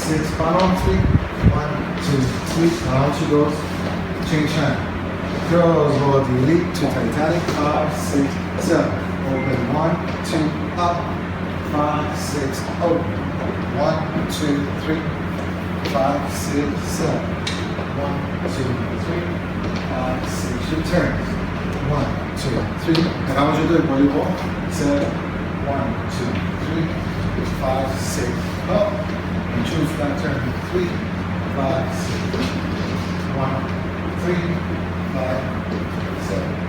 6, final 3, 1, 2, 3, down she goes, change hand, girls body leap to Titanic, 5, 6, 7, open, 1, 2, up, 5, 6, open, 1, 2, 3, 5, 6, 7, 1, 2, 3, 5, 6, your turn, 1, 2, 3, and how much you do volleyball, 7, 1, 2, 3, 5, 6, up, and choose that turn, 3, 5, 6, 1, 3, 5, 7,